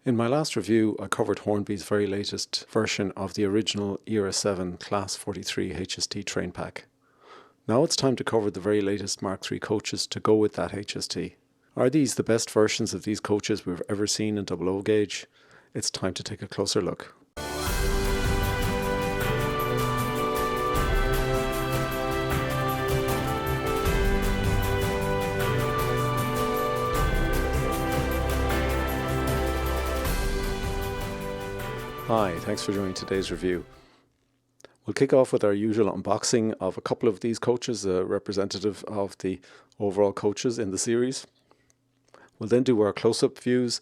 In my last review, I covered Hornby's very latest version of the original Era 7 Class 43 HST Train Pack. Now it's time to cover the very latest Mark III coaches to go with that HST. Are these the best versions of these coaches we've ever seen in 00 gauge? It's time to take a closer look. Hi, thanks for joining today's review. We'll kick off with our usual unboxing of a couple of these coaches, representative of the overall coaches in the series. We'll then do our close-up views,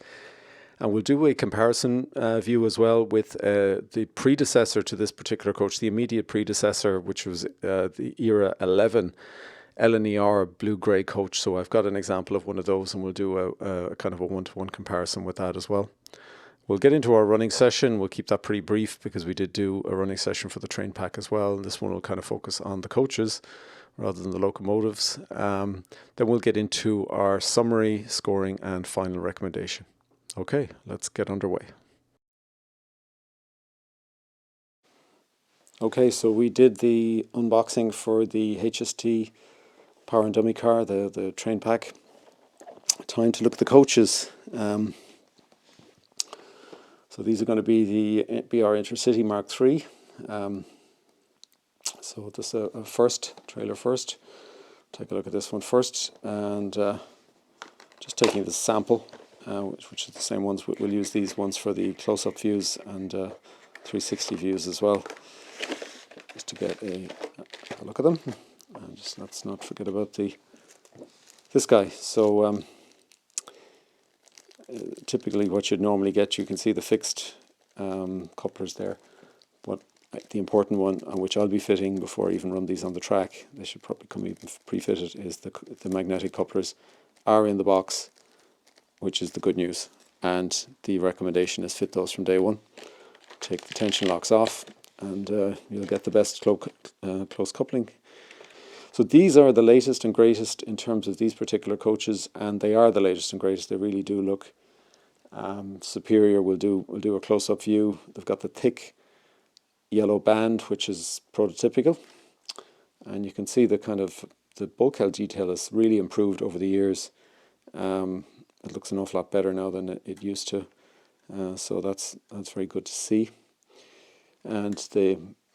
and we'll do a comparison view as well with the predecessor to this particular coach, the immediate predecessor, which was the Era 11 LNER blue-grey coach. So I've got an example of one of those, and we'll do a kind of a one-to-one comparison with that as well. We'll get into our running session. We'll keep that pretty brief because we did do a running session for the train pack as well. And this one will kind of focus on the coaches rather than the locomotives. Then we'll get into our summary, scoring, and final recommendation. Okay, let's get underway. Okay, so we did the unboxing for the HST Power and Dummy car, the train pack. Time to look at the coaches. So these are going to be the BR InterCity Mark III. So this is a trailer first. Take a look at this one first, and just taking the sample, which is the same ones. We'll use these ones for the close-up views and 360 views as well, just to get a look at them. And just let's not forget about this guy. So typically what you'd normally get, you can see the fixed couplers there, but the important one, on which I'll be fitting before I even run these on the track, they should probably come even pre-fitted, is the magnetic couplers are in the box, which is the good news, and the recommendation is fit those from day one. Take the tension locks off, and you'll get the best close coupling. So these are the latest and greatest in terms of these particular coaches, and they are the latest and greatest. They really do look superior. We'll do a close-up view. They've got the thick yellow band, which is prototypical, and you can see the bulkhead detail has really improved over the years. It looks an awful lot better now than it used to, so that's very good to see. And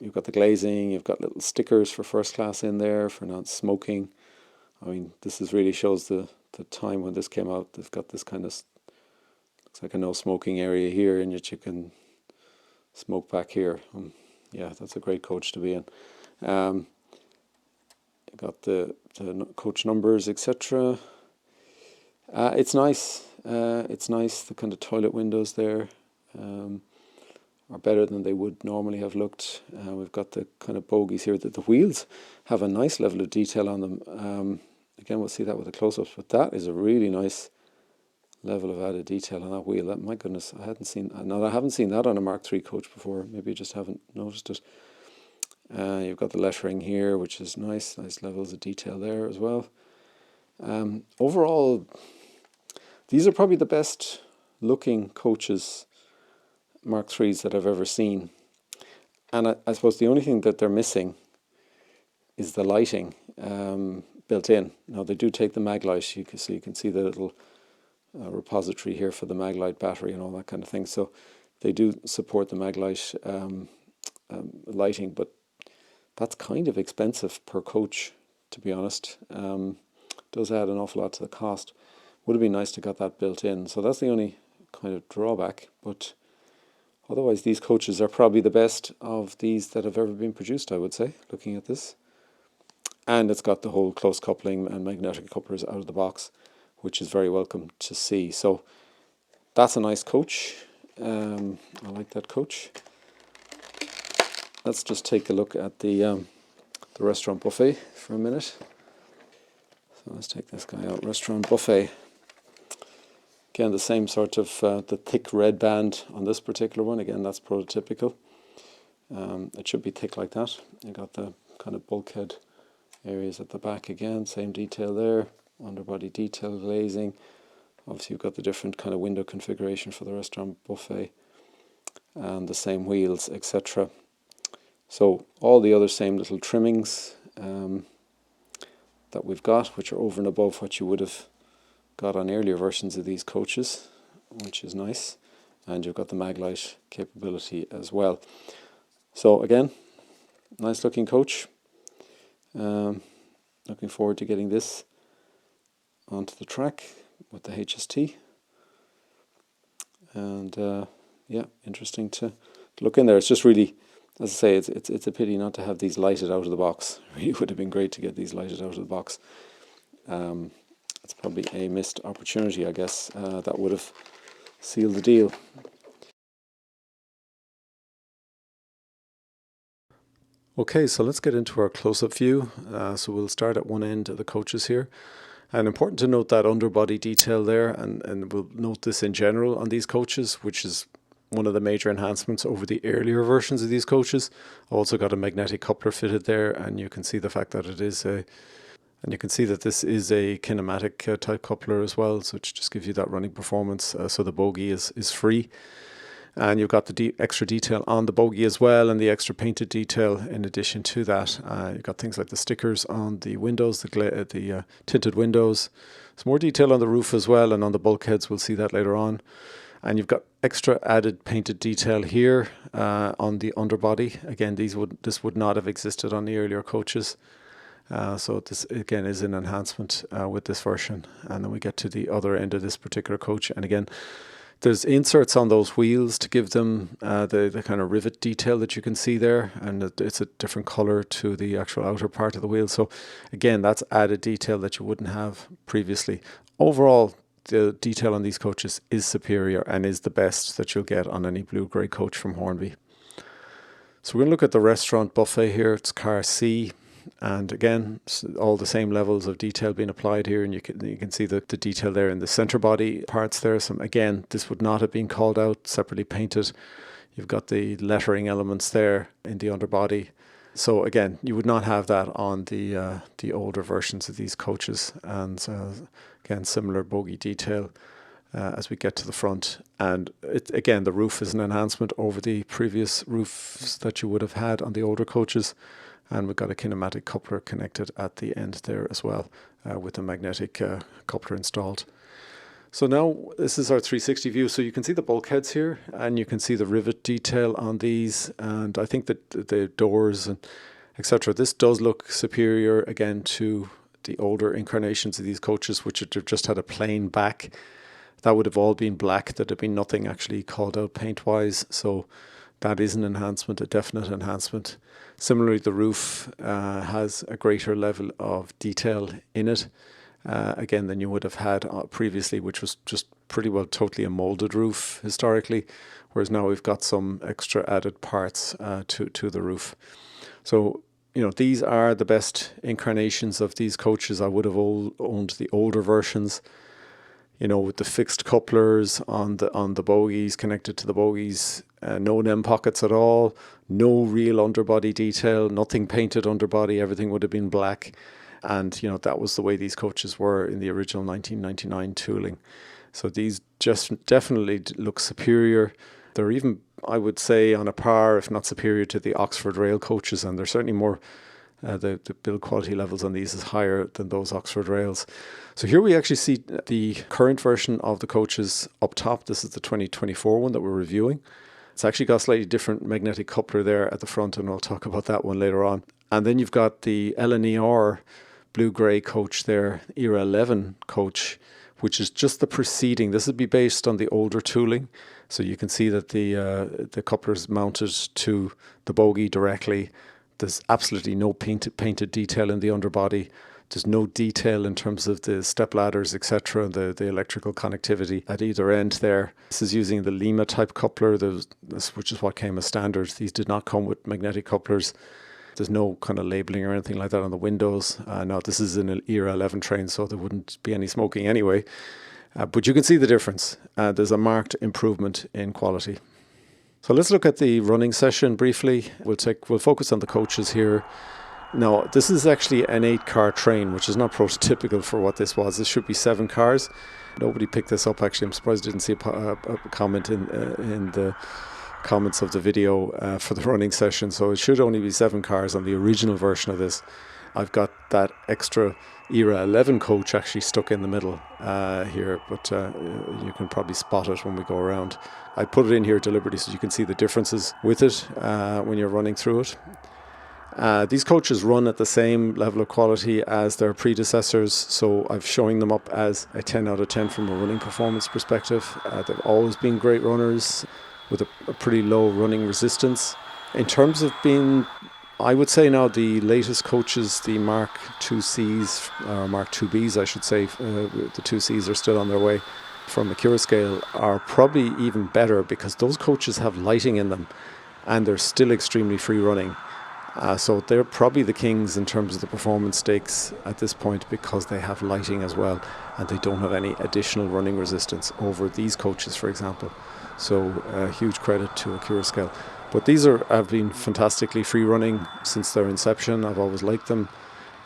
you've got the glazing, you've got little stickers for first class in there for not smoking. I mean, this really shows the time when this came out. They've got this kind of, looks like a no smoking area here, and yet you can smoke back here. Yeah, that's a great coach to be in. You've got the coach numbers, etc. It's nice. It's nice. The kind of toilet windows there are better than they would normally have looked. We've got the kind of bogies here. The wheels have a nice level of detail on them. Again, we'll see that with the close-ups, but that is a really nice level of added detail on that wheel. My goodness, I haven't seen that on a Mark III coach before. Maybe I just haven't noticed it. You've got the lettering here, which is nice levels of detail there as well. Overall, these are probably the best looking coaches, Mark IIIs, that I've ever seen. And I suppose the only thing that they're missing is the lighting built in. Now they do take the MagLight, you can see the little repository here for the MagLight battery and all that kind of thing. So they do support the MagLight lighting, but that's kind of expensive per coach, to be honest. Does add an awful lot to the cost. Would have been nice to get that built in. So that's the only kind of drawback, but otherwise these coaches are probably the best of these that have ever been produced, I would say, looking at this. And it's got the whole close coupling and magnetic couplers out of the box, which is very welcome to see. So that's a nice coach. I like that coach. Let's just take a look at the restaurant buffet for a minute. So let's take this guy out, restaurant buffet. Again, the same sort of the thick red band on this particular one. Again, that's prototypical. It should be thick like that. You got the kind of bulkhead areas at the back again, same detail there. Underbody detail glazing, Obviously you've got the different kind of window configuration for the restaurant buffet and the same wheels, etc. So all the other same little trimmings that we've got, which are over and above what you would have got on earlier versions of these coaches, which is nice. And you've got the MagLight capability as well. So again, nice looking coach. Looking forward to getting this onto the track with the HST. And yeah, interesting to look in there. It's just really, as I say, it's a pity not to have these lighted out of the box. It really would have been great to get these lighted out of the box. It's probably a missed opportunity, I guess. That would have sealed the deal. Okay, so let's get into our close-up view. So we'll start at one end of the coaches here. And important to note that underbody detail there, and we'll note this in general on these coaches, which is one of the major enhancements over the earlier versions of these coaches. Also got a magnetic coupler fitted there, and you can see the fact that it is and you can see that this is a kinematic type coupler as well, so which just gives you that running performance. So the bogie is free. And you've got the extra detail on the bogie as well, and the extra painted detail in addition to that. You've got things like the stickers on the windows, the tinted windows. There's more detail on the roof as well, and on the bulkheads. We'll see that later on. And you've got extra added painted detail here on the underbody. Again, this would not have existed on the earlier coaches. So this again is an enhancement with this version. And then we get to the other end of this particular coach, and again, there's inserts on those wheels to give them the kind of rivet detail that you can see there, and it's a different color to the actual outer part of the wheel. So again, that's added detail that you wouldn't have previously. Overall, the detail on these coaches is superior and is the best that you'll get on any blue-grey coach from Hornby. So we're going to look at the restaurant buffet here. It's car C. And again, all the same levels of detail being applied here, and you can see the detail there in the center body parts there. Again, this would not have been called out, separately painted. You've got the lettering elements there in the underbody. So again, you would not have that on the older versions of these coaches. And again, similar bogie detail as we get to the front. And again, the roof is an enhancement over the previous roofs that you would have had on the older coaches. And we've got a kinematic coupler connected at the end there as well, with a magnetic coupler installed. So now this is our 360 view. So you can see the bulkheads here, and you can see the rivet detail on these. And I think that the doors and etc. This does look superior again to the older incarnations of these coaches, which have just had a plain back. That would have all been black. There'd have been nothing actually called out paint-wise. So that is an enhancement, a definite enhancement. Similarly, the roof has a greater level of detail in it, again, than you would have had previously, which was just pretty well totally a molded roof historically, whereas now we've got some extra added parts to the roof. So, you know, these are the best incarnations of these coaches. I would have owned the older versions, you know, with the fixed couplers on the bogies, connected to the bogies, no NEM pockets at all, no real underbody detail, nothing painted underbody, everything would have been black. And, you know, that was the way these coaches were in the original 1999 tooling. So these just definitely look superior. They're even, I would say, on a par, if not superior, to the Oxford Rail coaches, and they're certainly more, the build quality levels on these is higher than those Oxford Rails. So here we actually see the current version of the coaches up top. This is the 2024 one that we're reviewing. It's actually got a slightly different magnetic coupler there at the front, and I'll talk about that one later on. And then you've got the LNER blue-grey coach there, Era 11 coach, which is just the preceding. This would be based on the older tooling. So you can see that the coupler is mounted to the bogie directly. There's absolutely no painted detail in the underbody. There's no detail in terms of the step ladders, etc., the electrical connectivity at either end there. This is using the Lima type coupler, which is what came as standard. These did not come with magnetic couplers. There's no kind of labeling or anything like that on the windows. Now, this is an Era 11 train, so there wouldn't be any smoking anyway. But you can see the difference. There's a marked improvement in quality. So let's look at the running session briefly. We'll focus on the coaches here. Now, this is actually an 8-car train, which is not prototypical for what this was. This should be 7 cars. Nobody picked this up, actually. I'm surprised I didn't see a comment in the comments of the video for the running session. So it should only be 7 cars on the original version of this. I've got that extra Era 11 coach actually stuck in the middle here, but you can probably spot it when we go around. I put it in here deliberately so you can see the differences with it when you're running through it. These coaches run at the same level of quality as their predecessors, so I'm showing them up as a 10 out of 10 from a running performance perspective. They've always been great runners with a pretty low running resistance. In terms of being, I would say now the latest coaches, the Mark 2Cs, or Mark 2Bs I should say, the 2Cs are still on their way from a Cura scale, are probably even better because those coaches have lighting in them and they're still extremely free running. So they're probably the kings in terms of the performance stakes at this point because they have lighting as well and they don't have any additional running resistance over these coaches, for example. So huge credit to a Cura scale. But these have been fantastically free running since their inception. I've always liked them,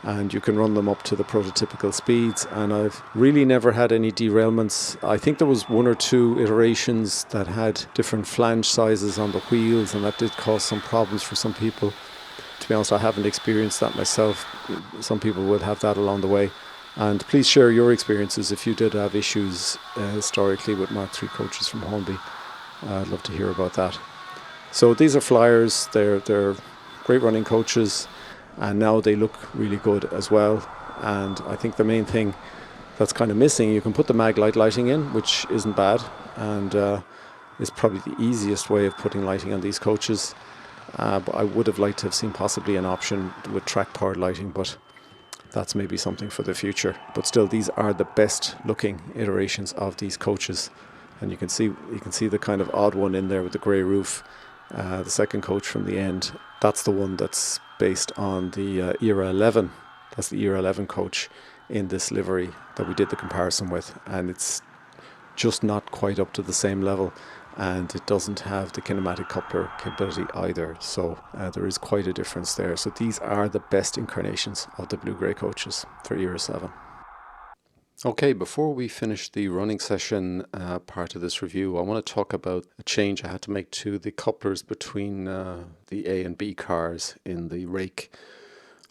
and you can run them up to the prototypical speeds, and I've really never had any derailments. I think there was 1 or 2 iterations that had different flange sizes on the wheels, and that did cause some problems for some people. To be honest, I haven't experienced that myself. Some people will have that along the way. And please share your experiences if you did have issues historically with Mark 3 coaches from Hornby. I'd love to hear about that. So these are flyers. They're great running coaches, and now they look really good as well. And I think the main thing that's kind of missing, you can put the MagLight lighting in, which isn't bad, and is probably the easiest way of putting lighting on these coaches. But I would have liked to have seen possibly an option with track-powered lighting, but that's maybe something for the future. But still, these are the best-looking iterations of these coaches, and you can see the kind of odd one in there with the grey roof. The second coach from the end, that's the one that's based on the Era 11. That's the Era 11 coach in this livery that we did the comparison with, and it's just not quite up to the same level, and it doesn't have the kinematic coupler capability either, so there is quite a difference there. So these are the best incarnations of the blue-grey coaches for Era 7. Okay, before we finish the running session part of this review, I want to talk about a change I had to make to the couplers between the A and B cars in the rake.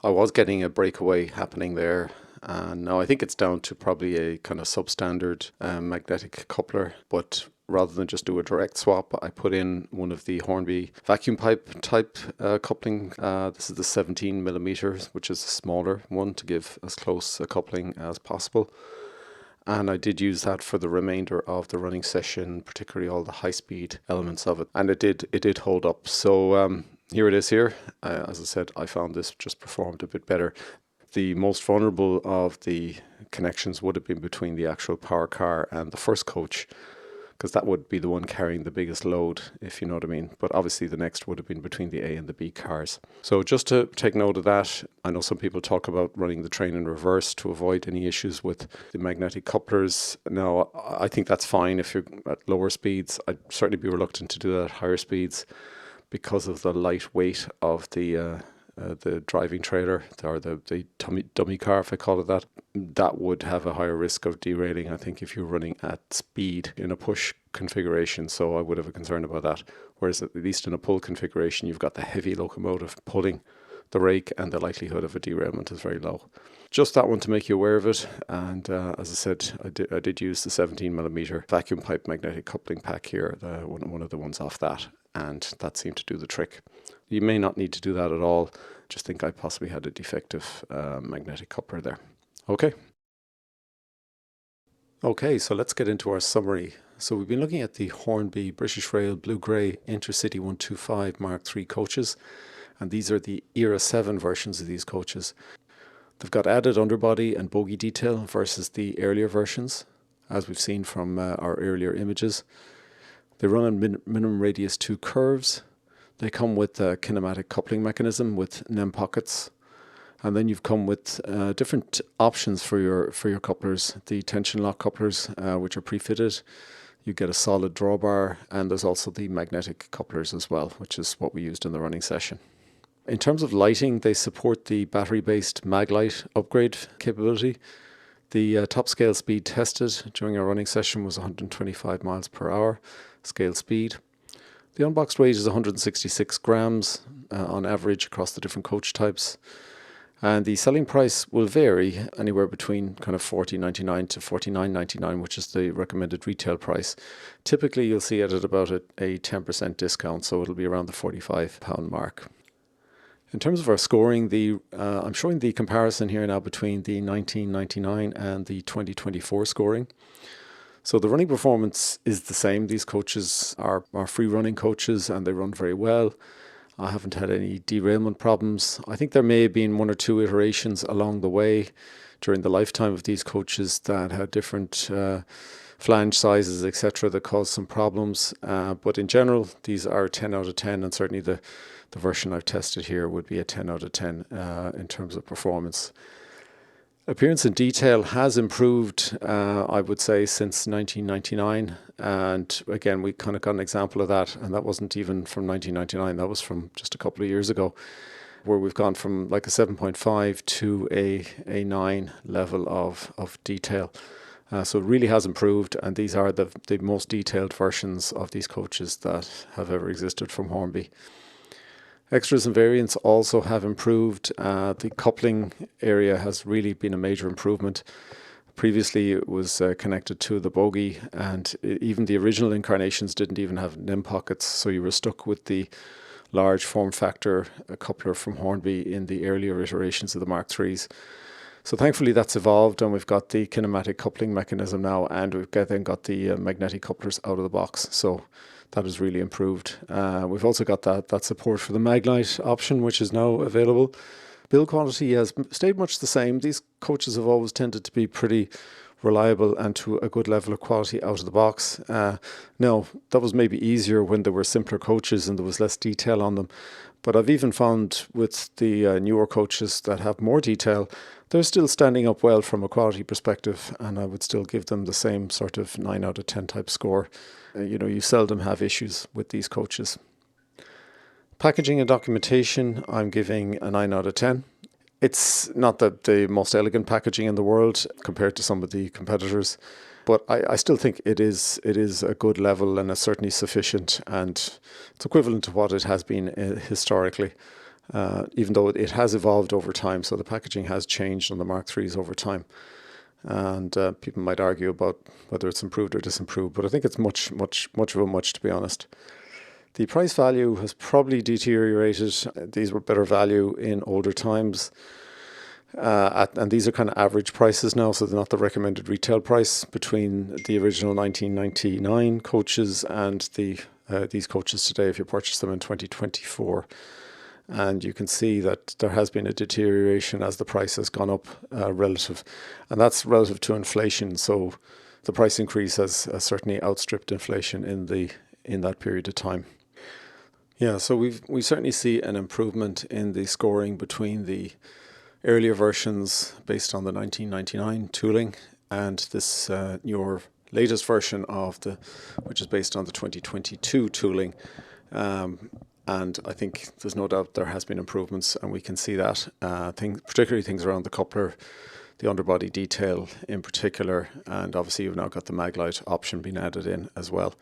I was getting a breakaway happening there, and now I think it's down to probably a kind of substandard magnetic coupler, but rather than just do a direct swap, I put in one of the Hornby vacuum pipe type coupling. This is the 17 millimeters, which is a smaller one to give as close a coupling as possible. And I did use that for the remainder of the running session, particularly all the high-speed elements of it. And it did hold up. So here it is here. As I said, I found this just performed a bit better. The most vulnerable of the connections would have been between the actual power car and the first coach, because that would be the one carrying the biggest load, if you know what I mean. But obviously the next would have been between the A and the B cars. So just to take note of that, I know some people talk about running the train in reverse to avoid any issues with the magnetic couplers. Now, I think that's fine if you're at lower speeds. I'd certainly be reluctant to do that at higher speeds because of the light weight of the driving trailer, or the dummy car, if I call it that. That would have a higher risk of derailing, I think, if you're running at speed in a push configuration. So I would have a concern about that. Whereas at least in a pull configuration, you've got the heavy locomotive pulling the rake, and the likelihood of a derailment is very low. Just that one to make you aware of it. And as I said, I did use the 17 millimeter vacuum pipe magnetic coupling pack here, one of the ones off that, and that seemed to do the trick. You may not need to do that at all. Just think I possibly had a defective magnetic coupler there. Okay, so let's get into our summary. So we've been looking at the Hornby British Rail Blue-Grey InterCity 125 Mark III coaches, and these are the Era 7 versions of these coaches. They've got added underbody and bogie detail versus the earlier versions, as we've seen from our earlier images. They run on minimum radius 2 curves. They come with a kinematic coupling mechanism with NEM pockets. And then you've come with different options for your couplers. The tension lock couplers, which are pre-fitted. You get a solid drawbar, and there's also the magnetic couplers as well, which is what we used in the running session. In terms of lighting, they support the battery-based MagLight upgrade capability. The top scale speed tested during our running session was 125 miles per hour scale speed. The unboxed weight is 166 grams on average across the different coach types. And the selling price will vary anywhere between kind of $40.99 to $49.99, which is the recommended retail price. Typically, you'll see it at about a 10% discount, so it'll be around the £45 mark. In terms of our scoring, I'm showing the comparison here now between the 1999 and the 2024 scoring. So the running performance is the same. These coaches are free running coaches and they run very well. I haven't had any derailment problems. I think there may have been one or two iterations along the way during the lifetime of these coaches that had different flange sizes, etc., that caused some problems. But in general, these are 10 out of 10, and certainly the version I've tested here would be a 10 out of 10 in terms of performance. Appearance and detail has improved, I would say, since 1999. And again, we kind of got an example of that. And that wasn't even from 1999. That was from just a couple of years ago, where we've gone from like a 7.5 to a 9 level of detail. So it really has improved. And these are the most detailed versions of these coaches that have ever existed from Hornby. Extras and variants also have improved. The coupling area has really been a major improvement. Previously it was connected to the bogie, and even the original incarnations didn't even have NIM pockets, so you were stuck with the large form factor coupler from Hornby in the earlier iterations of the Mk3s. So thankfully that's evolved, and we've got the kinematic coupling mechanism now, and we've then got the magnetic couplers out of the box. So that has really improved. We've also got that support for the MagLight option, which is now available. Build quality has stayed much the same. These coaches have always tended to be pretty reliable and to a good level of quality out of the box. Now, that was maybe easier when there were simpler coaches and there was less detail on them. But I've even found with the newer coaches that have more detail, they're still standing up well from a quality perspective, and I would still give them the same sort of 9 out of 10 type score. You seldom have issues with these coaches. Packaging and documentation, I'm giving a 9 out of 10. It's not the most elegant packaging in the world compared to some of the competitors, but I still think it is a good level, and it's certainly sufficient, and it's equivalent to what it has been historically, even though it has evolved over time. So the packaging has changed on the Mk3s over time. And people might argue about whether it's improved or disimproved, but I think it's much of a much, to be honest. The price value has probably deteriorated. These were better value in older times, and these are kind of average prices now, so they're not the recommended retail price between the original 1999 coaches and these coaches today if you purchase them in 2024. And you can see that there has been a deterioration as the price has gone up relative, and that's relative to inflation. So the price increase has certainly outstripped inflation in that period of time. Yeah, so we certainly see an improvement in the scoring between the earlier versions based on the 1999 tooling and this newer latest version which is based on the 2022 tooling. And I think there's no doubt there has been improvements, and we can see that, particularly things around the coupler, the underbody detail in particular, and obviously you've now got the MagLight option being added in as well.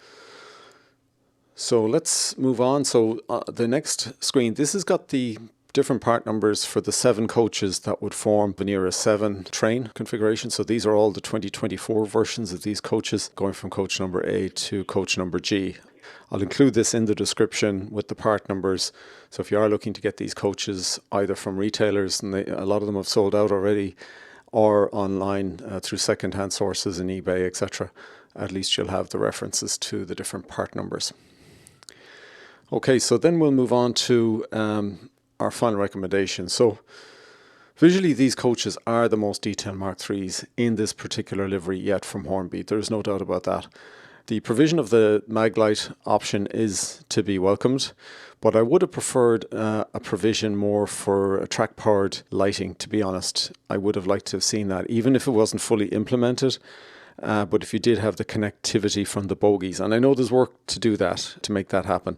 So let's move on. So the next screen, this has got the different part numbers for the 7 coaches that would form Venera 7 train configuration. So these are all the 2024 versions of these coaches, going from coach number A to coach number G. I'll include this in the description with the part numbers. So if you are looking to get these coaches either from retailers, and a lot of them have sold out already, or online through second-hand sources in eBay, etc., at least you'll have the references to the different part numbers. Okay, so then we'll move on to our final recommendation. So visually, these coaches are the most detailed Mk3s in this particular livery yet from Hornby. There's no doubt about that. The provision of the MagLight option is to be welcomed, but I would have preferred a provision more for a track-powered lighting, to be honest. I would have liked to have seen that, even if it wasn't fully implemented. But if you did have the connectivity from the bogies, and I know there's work to do that, to make that happen.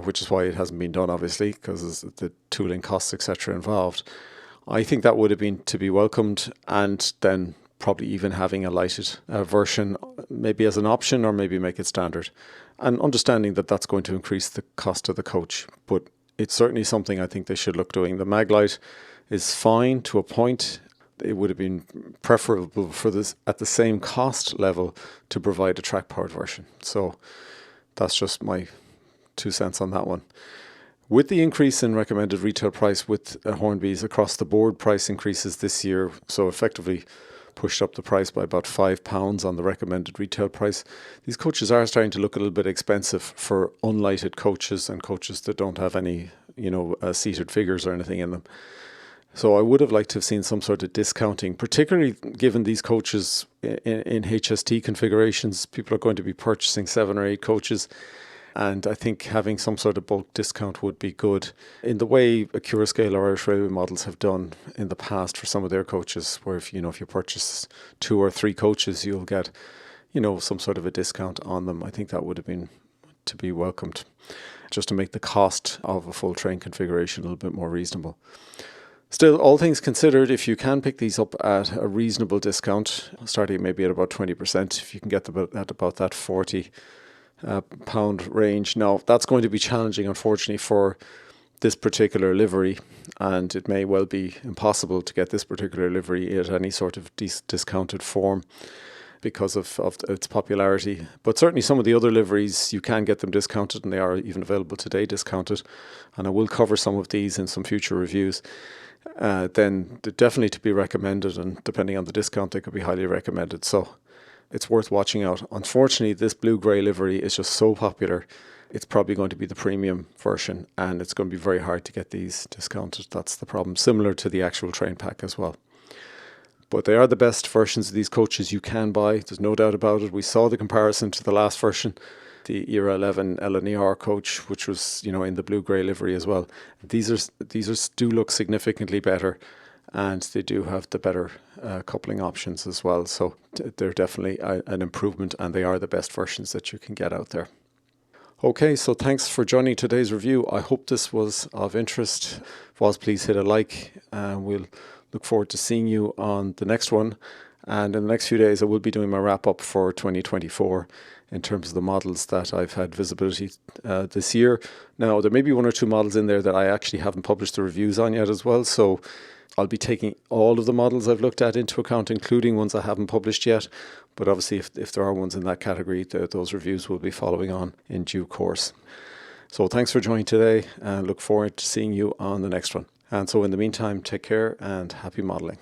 which is why it hasn't been done, obviously, because the tooling costs, etc. involved. I think that would have been to be welcomed, and then probably even having a lighted version maybe as an option, or maybe make it standard, and understanding that that's going to increase the cost of the coach. But it's certainly something I think they should look doing. The MagLight is fine to a point. It would have been preferable for this at the same cost level to provide a track-powered version. So that's just my 2 cents on that one. With the increase in recommended retail price with Hornby's across the board price increases this year, so effectively pushed up the price by about £5 on the recommended retail price. These coaches are starting to look a little bit expensive for unlighted coaches and coaches that don't have any, seated figures or anything in them. So I would have liked to have seen some sort of discounting, particularly given these coaches in HST configurations. People are going to be purchasing 7 or 8 coaches. And I think having some sort of bulk discount would be good, in the way Accurascale or Irish Railway models have done in the past for some of their coaches, where if you purchase 2 or 3 coaches, you'll get, some sort of a discount on them. I think that would have been to be welcomed, just to make the cost of a full train configuration a little bit more reasonable. Still, all things considered, if you can pick these up at a reasonable discount, starting maybe at about 20%, if you can get them at about that £40 range. Now, that's going to be challenging, unfortunately, for this particular livery, and it may well be impossible to get this particular livery at any sort of discounted form because of its popularity. But certainly some of the other liveries, you can get them discounted, and they are even available today discounted. And I will cover some of these in some future reviews. Then they're definitely to be recommended, and depending on the discount, they could be highly recommended. So it's worth watching out. Unfortunately, this blue-grey livery is just so popular, it's probably going to be the premium version, and it's going to be very hard to get these discounted. That's the problem, similar to the actual train pack as well. But they are the best versions of these coaches you can buy. There's no doubt about it. We saw the comparison to the last version, the Era 11 LNER coach, which was, in the blue-grey livery as well. These do look significantly better, and they do have the better coupling options as well. So they're definitely an improvement, and they are the best versions that you can get out there. Okay, so thanks for joining today's review. I hope this was of interest. If it was, please hit a like. We'll look forward to seeing you on the next one. And in the next few days, I will be doing my wrap-up for 2024 in terms of the models that I've had visibility this year. Now, there may be 1 or 2 models in there that I actually haven't published the reviews on yet as well. So I'll be taking all of the models I've looked at into account, including ones I haven't published yet. But obviously, if there are ones in that category, those reviews will be following on in due course. So thanks for joining today, and look forward to seeing you on the next one. And so in the meantime, take care and happy modelling.